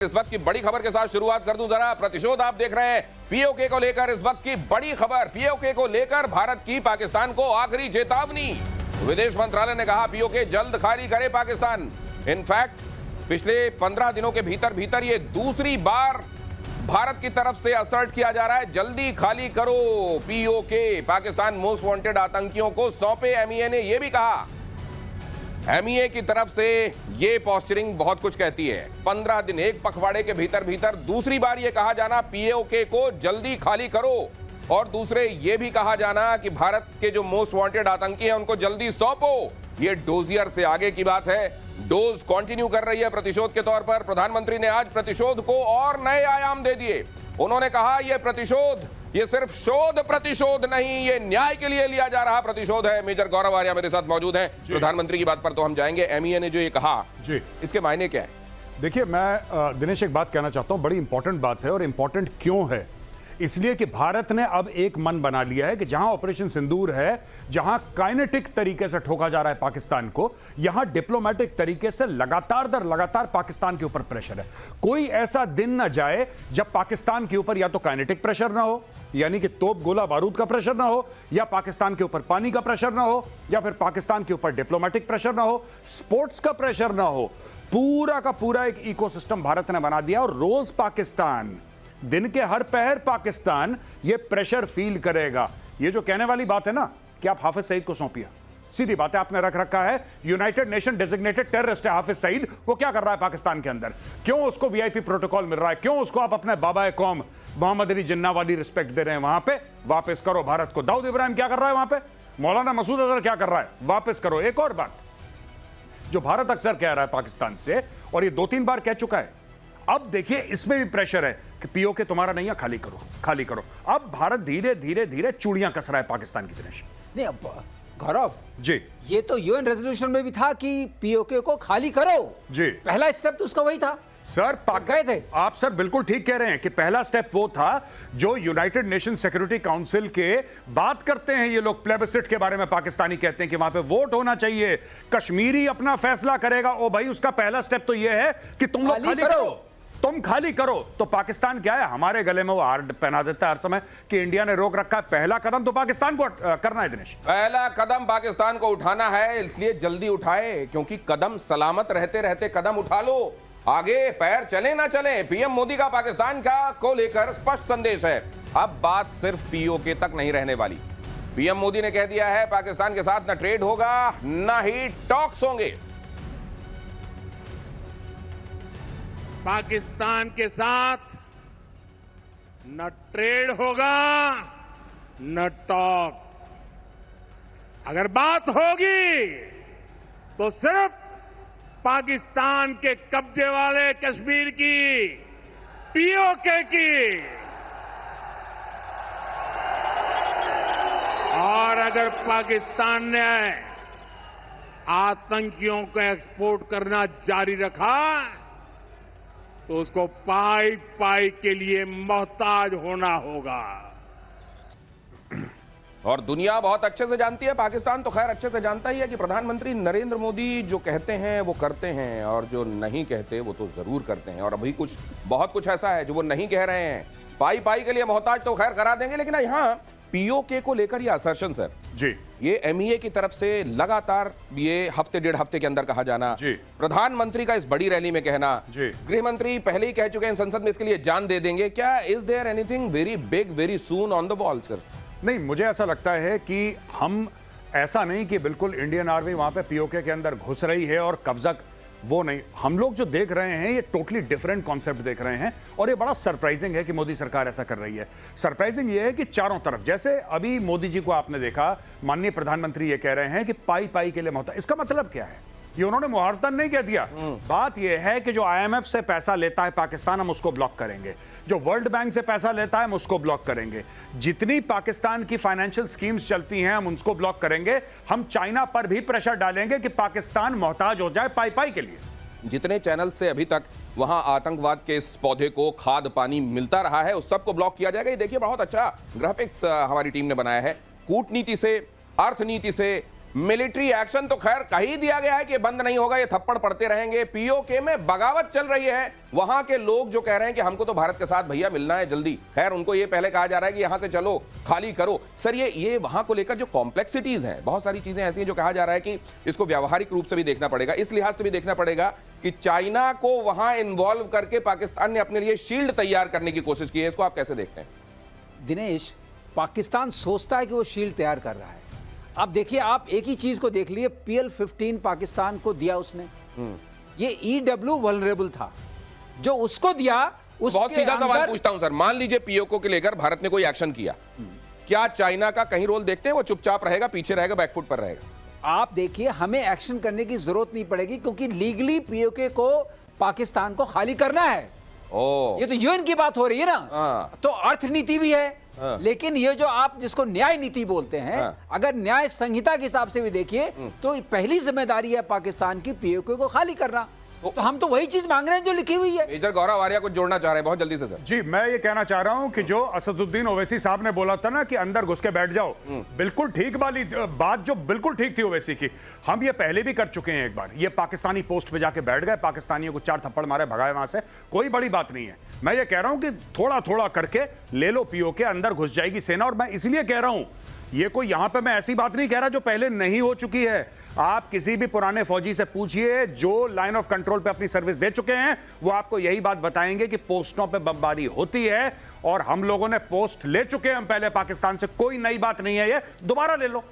इस वक्त की बड़ी खबर के साथ शुरुआत कर दूं जरा। प्रतिशोध आप देख रहे हैं पीओके को लेकर। इस वक्त की बड़ी खबर, पीओके को लेकर भारत की पाकिस्तान को आखिरी चेतावनी। विदेश मंत्रालय ने कहा पीओके जल्द खाली करे पाकिस्तान। इनफैक्ट पिछले 15 दिनों के भीतर ये दूसरी बार भारत की तरफ से असर्ट किया जा रहा है, जल्दी खाली करो पीओके। पाकिस्तान मोस्ट वांटेड आतंकियों को सौंपे। एमईए ने यह भी कहा, एमईए की तरफ से ये पोस्चरिंग बहुत कुछ कहती है। 15 दिन, एक पखवाड़े के भीतर दूसरी बार ये कहा जाना पीओके को जल्दी खाली करो, और दूसरे ये भी कहा जाना कि भारत के जो मोस्ट वांटेड आतंकी हैं उनको जल्दी सौंपो। ये डोजियर से आगे की बात है। डोज कंटिन्यू कर रही है प्रतिशोध के तौर पर। प्रधानमंत्री ने आज प्रतिशोध को और नए आयाम दे दिए। उन्होंने कहा यह प्रतिशोध, ये सिर्फ शोध प्रतिशोध नहीं, ये न्याय के लिए लिया जा रहा प्रतिशोध है। मेजर गौरव आर्या मेरे साथ मौजूद हैं। प्रधानमंत्री की बात पर तो हम जाएंगे। एमईए ने जो ये कहा जी, इसके मायने क्या है? देखिए, मैं दिनेश एक बात कहना चाहता हूं, बड़ी इंपॉर्टेंट बात है। और इंपॉर्टेंट क्यों है? इसलिए कि भारत ने अब एक मन बना लिया है कि जहां ऑपरेशन सिंदूर है, जहां काइनेटिक तरीके से ठोका जा रहा है पाकिस्तान को, यहां डिप्लोमेटिक तरीके से लगातार दर लगातार पाकिस्तान के ऊपर प्रेशर है। कोई ऐसा दिन ना जाए जब पाकिस्तान के ऊपर या तो काइनेटिक प्रेशर ना हो, यानी कि तोप गोला बारूद का प्रेशर ना हो, या पाकिस्तान के ऊपर पानी का प्रेशर ना हो, या फिर पाकिस्तान के ऊपर डिप्लोमेटिक प्रेशर ना हो, स्पोर्ट्स का प्रेशर ना हो। पूरा का पूरा एक इकोसिस्टम भारत ने बना दिया, और रोज पाकिस्तान, दिन के हर पहर पाकिस्तान ये प्रेशर फील करेगा। ये जो कहने वाली बात है ना कि आप हाफिज सईद को सौंपिए, सीधी बात है, आपने रख रखा है यूनाइटेड नेशन डेजिग्नेटेड टेररिस्ट है हाफिज सईद। वो क्या कर रहा है पाकिस्तान के अंदर? क्यों उसको वीआईपी प्रोटोकॉल मिल रहा है? क्यों उसको आप अपने बाबा कौम मोहम्मद अली जिन्ना वाली रिस्पेक्ट दे रहे हैं? वहां पे वापस करो भारत को। दाऊद इब्राहिम क्या कर रहा है वहां पे? मौलाना मसूद अजहर क्या कर रहा है? वापस करो। एक और बात जो भारत अक्सर कह रहा है पाकिस्तान से, और ये 2-3 बार कह चुका है, अब देखिए इसमें भी प्रेशर है कि पीओके तुम्हारा नहीं है, खाली करो, खाली करो। अब भारत धीरे धीरे धीरे चूड़ियां कस रहा है पाकिस्तान की दिनेश। नहीं, अब गौरव जी, ये तो यूएन रेजोल्यूशन में भी था कि पीओके को खाली करो जी। पहला स्टेप तो उसका वही था सर, गए थे आप सर बिल्कुल ठीक कह रहे हैं कि पहला स्टेप वो था जो यूनाइटेड नेशन सिक्योरिटी काउंसिल के बात करते हैं ये लोग, प्लेबिसिट के बारे में पाकिस्तानी कहते हैं कि वहां पे वोट होना चाहिए, कश्मीरी अपना फैसला करेगा। ओ भाई, उसका पहला स्टेप तो ये है कि तुम लोग खाली करो, तुम खाली करो। तो पाकिस्तान क्या है, हमारे गले में वो हार पहना देता है हर समय कि इंडिया ने रोक रखा है। पहला कदम तो पाकिस्तान को करना है दिनेश। पहला कदम पाकिस्तान को उठाना है, इसलिए जल्दी उठाए, क्योंकि कदम सलामत रहते रहते कदम उठा लो। आगे पैर चले ना चले, पीएम मोदी का पाकिस्तान का को लेकर स्पष्ट संदेश है। अब बात सिर्फ पीओके तक नहीं रहने वाली। पीएम मोदी ने कह दिया है पाकिस्तान के साथ न ट्रेड होगा, न ही टॉक्स होंगे। पाकिस्तान के साथ न ट्रेड होगा न टॉक। अगर बात होगी तो सिर्फ पाकिस्तान के कब्जे वाले कश्मीर की, पीओके की। और अगर पाकिस्तान ने आतंकियों को एक्सपोर्ट करना जारी रखा तो उसको पाई पाई के लिए मोहताज होना होगा। और दुनिया बहुत अच्छे से जानती है, पाकिस्तान तो खैर अच्छे से जानता ही है कि प्रधानमंत्री नरेंद्र मोदी जो कहते हैं वो करते हैं, और जो नहीं कहते वो तो जरूर करते हैं। और अभी बहुत कुछ ऐसा है जो वो नहीं कह रहे हैं। पाई पाई के लिए मोहताज तो खैर करा देंगे, लेकिन यहाँ पीओके को लेकर ये असर्शन सर जी, ये एमईए की तरफ से लगातार ये हफ्ते 1.5 हफ्ते के अंदर कहा जाना, जी, प्रधानमंत्री का इस बड़ी रैली में कहना, जी, गृह मंत्री पहले ही कह चुके हैं संसद में इसके लिए जान दे देंगे। क्या is there anything very big very soon on the wall sir? नहीं, मुझे ऐसा लगता है कि हम ऐसा नहीं कि बिल्कुल इंडियन आर्मी वहां पे पीओके के अंदर घुस रही है और कब्जा, वो नहीं। हम लोग जो देख रहे हैं ये टोटली डिफरेंट कॉन्सेप्ट देख रहे हैं, और ये बड़ा सरप्राइजिंग है कि मोदी सरकार ऐसा कर रही है। सरप्राइजिंग ये है कि चारों तरफ, जैसे अभी मोदी जी को आपने देखा, माननीय प्रधानमंत्री ये कह रहे हैं कि पाई पाई के लिए मोहताज। इसका मतलब क्या है? ये उन्होंने मुहावरतन नहीं कह दिया। बात यह है कि जो आईएमएफ से पैसा लेता है पाकिस्तान, हम उसको ब्लॉक करेंगे। जो वर्ल्ड बैंक से पैसा लेता है हम उसको ब्लॉक करेंगे। जितनी पाकिस्तान की फाइनेंशियल स्कीम्स चलती हैं हम उनको ब्लॉक करेंगे। हम चाइना पर भी प्रेशर डालेंगे कि पाकिस्तान मोहताज हो जाए पाई पाई के लिए। जितने चैनल से अभी तक वहां आतंकवाद के इस पौधे को खाद पानी मिलता रहा है उस सबको ब्लॉक किया जाएगा। ये देखिए बहुत अच्छा ग्राफिक्स हमारी टीम ने बनाया है। कूटनीति से, अर्थनीति से, मिलिट्री एक्शन तो खैर कही दिया गया है कि बंद नहीं होगा, ये थप्पड़ पड़ते रहेंगे। पीओके में बगावत चल रही है, वहां के लोग जो कह रहे हैं कि हमको तो भारत के साथ भैया मिलना है जल्दी, खैर उनको ये पहले कहा जा रहा है कि यहां से चलो, खाली करो। सर ये वहां को लेकर जो कॉम्प्लेक्सिटीज हैं, बहुत सारी चीजें ऐसी हैं जो कहा जा रहा है कि इसको व्यावहारिक रूप से भी देखना पड़ेगा, इस लिहाज से भी देखना पड़ेगा कि चाइना को वहां इन्वॉल्व करके पाकिस्तान ने अपने लिए शील्ड तैयार करने की कोशिश की है। इसको आप कैसे देखते हैं? दिनेश, पाकिस्तान सोचता है कि वो शील्ड तैयार कर रहा है। अब देखिए, आप एक ही चीज को देख लिए, PL-15 पाकिस्तान को दिया उसने, ये EW वल्नरेबल था जो उसको दिया। बहुत सीधा सवाल पूछता हूं सर, मान लीजिए पीओके को लेकर भारत ने कोई एक्शन किया, क्या चाइना का कहीं रोल देखते हैं? वो चुपचाप रहेगा, पीछे रहेगा, बैकफुट पर रहेगा? आप देखिए, हमें एक्शन करने की जरूरत नहीं पड़ेगी क्योंकि लीगली पीओके को पाकिस्तान को खाली करना है। ये तो यूएन की बात हो रही है ना, तो अर्थनीति भी है। लेकिन ये जो आप जिसको न्याय नीति बोलते हैं, अगर न्याय संहिता के हिसाब से भी देखिए तो पहली जिम्मेदारी है पाकिस्तान की पीओके को खाली करना। तो हम तो वही चीज मांग रहे हैं जो लिखी हुई है। मेजर गौरव आर्या कुछ जोड़ना चाह रहे हैं बहुत जल्दी से सर। जी, मैं ये कहना चाह रहा हूं कि जो असदुद्दीन ओवैसी साहब ने बोला था ना कि अंदर घुस के बैठ जाओ, बिल्कुल ठीक वाली बात, जो बिल्कुल ठीक थी ओवैसी की, हम ये पहले भी कर चुके हैं। एक बार ये पाकिस्तानी पोस्ट पे जाके बैठ गए, पाकिस्तानियों को 4 थप्पड़ मारे, भगाए वहां से, कोई बड़ी बात नहीं है। मैं ये कह रहा हूं कि थोड़ा थोड़ा करके ले लो पीओके, अंदर घुस जाएगी सेना। और मैं इसलिए कह रहा हूं, ये कोई यहां पे मैं ऐसी बात नहीं कह रहा जो पहले नहीं हो चुकी है। आप किसी भी पुराने फौजी से पूछिए जो लाइन ऑफ कंट्रोल पे अपनी सर्विस दे चुके हैं, वो आपको यही बात बताएंगे कि पोस्टों पे बमबारी होती है और हम लोगों ने पोस्ट ले चुके हैं हम पहले पाकिस्तान से, कोई नई बात नहीं है, ये दोबारा ले लो।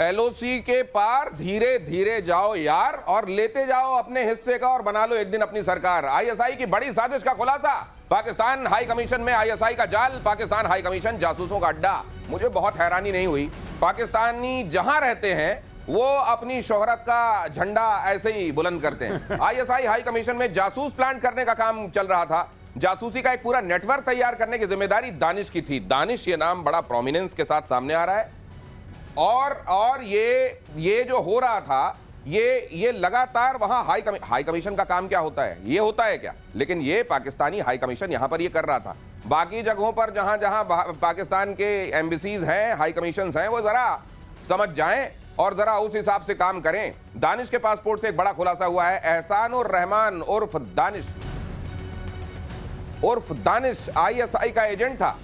LOC के पार धीरे धीरे जाओ यार, और लेते जाओ अपने हिस्से का और बना लो एक दिन अपनी सरकार। ISI की बड़ी साजिश का खुलासा, पाकिस्तान हाई कमीशन में ISI का जाल, पाकिस्तान हाई कमीशन जासूसों का अड्डा। मुझे बहुत हैरानी नहीं हुई, पाकिस्तानी जहां रहते हैं वो अपनी शोहरत का झंडा ऐसे ही बुलंद करते हैं। ISI हाई कमीशन में जासूस प्लांट करने का काम चल रहा था, जासूसी का एक पूरा नेटवर्क तैयार करने की जिम्मेदारी दानिश की थी। दानिश ये नाम बड़ा प्रोमिनेंस के साथ सामने आ रहा है, और ये जो हो रहा था, ये लगातार वहां हाई कमीशन का काम क्या होता है, ये होता है क्या? लेकिन ये पाकिस्तानी हाई कमीशन यहां पर ये कर रहा था। बाकी जगहों पर जहां जहां पाकिस्तान के एम्बेसीज हैं, हाई कमीशन हैं, वो जरा समझ जाएं और जरा उस हिसाब से काम करें। दानिश के पासपोर्ट से एक बड़ा खुलासा हुआ है। एहसानुर रहमान उर्फ दानिश ISI का एजेंट था।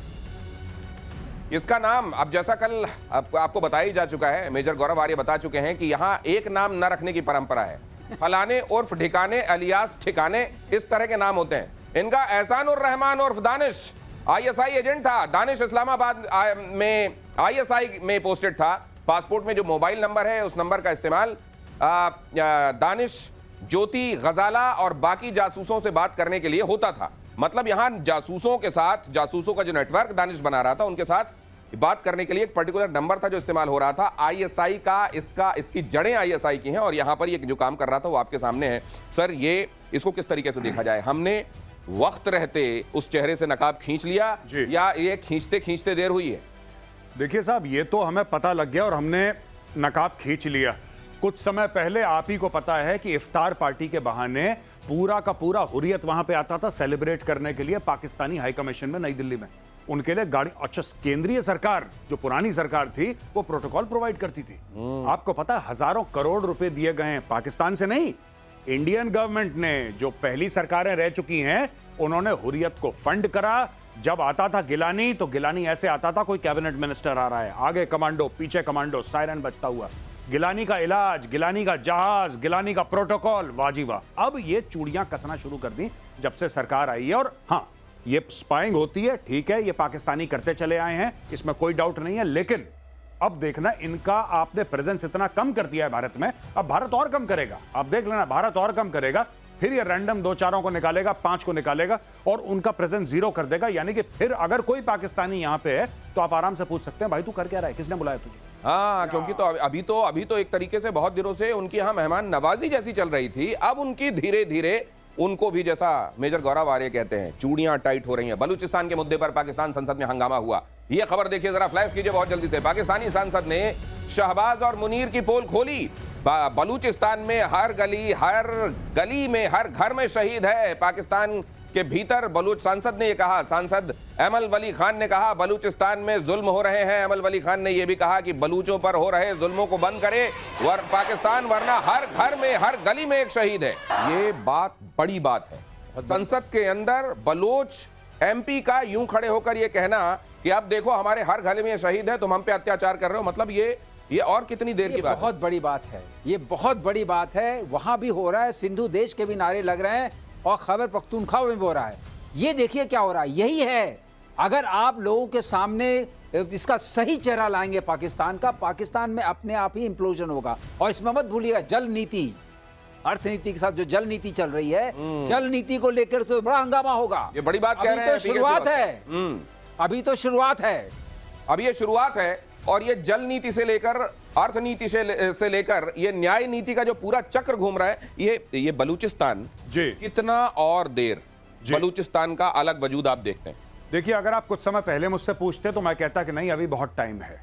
इसका नाम, अब जैसा कल आपको बताया जा चुका है, मेजर गौरव आर्य बता चुके हैं कि यहां एक नाम न रखने की परंपरा है। फलाने उर्फ ठिकाने, अलियास ठिकाने, इस तरह के नाम होते हैं। इनका एहसानुर रहमान उर्फ दानिश ISI एजेंट था। दानिश इस्लामाबाद में ISI में पोस्टेड था। पासपोर्ट में जो मोबाइल नंबर है, उस नंबर का इस्तेमाल दानिश, ज्योति, गजाला और बाकी जासूसों से बात करने के लिए होता था। मतलब यहां जासूसों के साथ, जासूसों का जो नेटवर्क दानिश बना रहा था, उनके साथ बात करने के लिए एक पर्टिकुलर नंबर था जो इस्तेमाल हो रहा था। ISI का, इसकी जड़ें ISI की हैं और यहां पर ये जो काम कर रहा था वो आपके सामने है। सर, ये इसको किस तरीके से देखा जाए? हमने वक्त रहते उस चेहरे से नकाब खींच लिया या ये खींचते खींचते देर हुई है? देखिए साहब, ये तो हमें पता लग गया और हमने नकाब खींच लिया। कुछ समय पहले आप ही को पता है कि इफ्तार पार्टी के बहाने पूरा का पूरा हुर्रियत वहां पे आता था सेलिब्रेट करने के लिए पाकिस्तानी हाई कमीशन में नई दिल्ली में। उनके लिए गाड़ी, अच्छा, केंद्रीय सरकार जो पुरानी सरकार थी वो प्रोटोकॉल प्रोवाइड करती थी। आपको पता है हजारों करोड़ रुपए दिए गए हैं, पाकिस्तान से नहीं, इंडियन गवर्नमेंट ने, जो पहली सरकारें रह चुकी हैं, उन्होंने हुर्रियत को फंड करा। जब आता था गिलानी, तो गिलानी ऐसे आता था कोई कैबिनेट मिनिस्टर आ रहा है, आगे कमांडो, पीछे कमांडो, सायरन बजता हुआ, गिलानी का इलाज, गिलानी का जहाज, गिलानी का प्रोटोकॉल, वाजीवा। अब ये चूड़ियां कसना शुरू कर दी जब से सरकार आई है। और हाँ, ये स्पाइंग होती है, ठीक है, ये पाकिस्तानी करते चले आए हैं, इसमें कोई डाउट नहीं है। लेकिन अब देखना, इनका आपने प्रेजेंस इतना कम कर दिया है भारत में, अब भारत और कम करेगा। आप देख लेना, भारत और कम करेगा, फिर ये रैंडम 2-4 को निकालेगा, 5 को निकालेगा और उनका प्रेजेंस 0 कर देगा। यानी कि फिर अगर कोई पाकिस्तानी यहां पे है तो आप आराम से पूछ सकते हैं, भाई तू कर क्या रहा है, किसने बुलाया तुझे? हाँ, क्योंकि तो अभी तो एक तरीके से बहुत दिनों से उनकी यहाँ मेहमान नवाजी जैसी चल रही थी। अब उनकी धीरे धीरे उनको भी, जैसा मेजर गौरव आर्य कहते हैं, चूड़ियां टाइट हो रही हैं। बलूचिस्तान के मुद्दे पर पाकिस्तान संसद में हंगामा हुआ। यह खबर देखिए जरा, फ्लैश कीजिए बहुत जल्दी से। पाकिस्तानी सांसद ने शहबाज और मुनीर की पोल खोली। बलूचिस्तान में हर गली में, हर घर में शहीद है। पाकिस्तान के भीतर बलूच सांसद ने यह कहा। सांसद अमल वली खान ने कहा बलूचिस्तान में जुल्म हो रहे हैं। अमल वली खान ने यह भी कहा कि बलूचों पर हो रहे जुल्मों को बंद करे पाकिस्तान, वरना हर घर में हर गली में एक शहीद है। ये बात बड़ी बात है। संसद के अंदर बलोच एमपी का यूं खड़े होकर यह कहना कि अब देखो हमारे हर गली में शहीद है, तुम हम पे अत्याचार कर रहे हो, मतलब ये और कितनी देर की बात है? बहुत बड़ी बात है, ये बहुत बड़ी बात है। वहां भी हो रहा है, सिंधु देश के भी नारे लग रहे हैं और खैबर पख्तूनख्वा में भी हो रहा है। ये देखिए क्या हो रहा है, यही है। अगर आप लोगों के सामने इसका सही चेहरा लाएंगे पाकिस्तान का, पाकिस्तान में अपने आप ही इंप्लोजन होगा। और इसमें मत भूलिएगा जल नीति, अर्थनीति के साथ जो जल नीति चल रही है, जल नीति को लेकर तो बड़ा हंगामा होगा। ये बड़ी बात कह रहे हैं। शुरुआत है, अभी तो शुरुआत है, अभी ये शुरुआत है। और ये जल नीति से लेकर अर्थनीति से लेकर ये न्याय नीति का जो पूरा चक्र घूम रहा है, ये बलूचिस्तान जी कितना और देर बलूचिस्तान का अलग वजूद आप देखते हैं। देखिए, अगर आप कुछ समय पहले मुझसे पूछते तो मैं कहता कि नहीं, अभी बहुत टाइम है।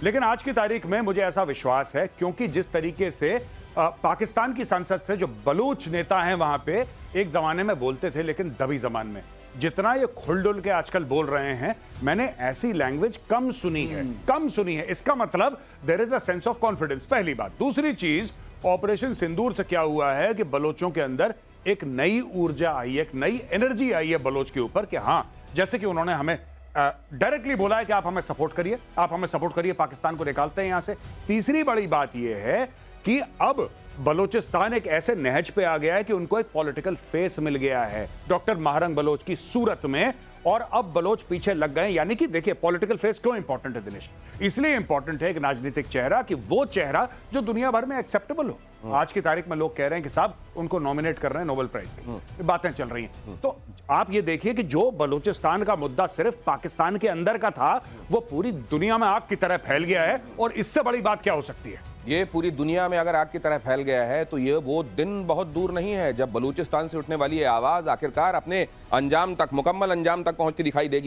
लेकिन आज की तारीख में मुझे ऐसा विश्वास है, क्योंकि जिस तरीके से पाकिस्तान की संसद से जो बलूच नेता हैं वहां पे एक जमाने में बोलते थे, लेकिन दबी जबान में, जितना ये खुलडुल के आजकल बोल रहे हैं, मैंने ऐसी लैंग्वेज कम सुनी है। इसका मतलब there is a sense of confidence, पहली बात। दूसरी चीज, ऑपरेशन सिंदूर से क्या हुआ है कि बलोचों के अंदर एक नई ऊर्जा आई, एक नई एनर्जी आई है बलोच के ऊपर कि हाँ, जैसे कि उन्होंने हमें डायरेक्टली बोला है कि आप हमें सपोर्ट करिए, पाकिस्तान को निकालते हैं यहां से। तीसरी बड़ी बात यह है कि अब बलोचिस्तान एक ऐसे नहज पे आ गया है कि उनको एक पॉलिटिकल फेस मिल गया है डॉक्टर महारंग बलोच की सूरत में, और अब बलोच पीछे लग गए। यानी कि देखिए, पॉलिटिकल फेस क्यों इंपॉर्टेंट है दिनेश? इसलिए इंपॉर्टेंट है एक राजनीतिक चेहरा, कि वो चेहरा जो दुनिया भर में एक्सेप्टेबल हो। आज की तारीख में लोग कह रहे हैं कि साहब उनको नॉमिनेट कर रहे हैं नोबेल प्राइज के, बातें चल रही हैं। तो आप ये देखिए कि जो बलूचिस्तान का मुद्दा सिर्फ पाकिस्तान के अंदर का था, वो पूरी दुनिया में आग की तरह फैल गया है। और इससे बड़ी बात क्या हो सकती है? ये पूरी दुनिया में अगर आग की तरह फैल गया है तो ये वो दिन बहुत दूर नहीं है जब बलूचिस्तान से उठने वाली ये आवाज आखिरकार अपने अंजाम तक, मुकम्मल अंजाम तक पहुंचती दिखाई देगी।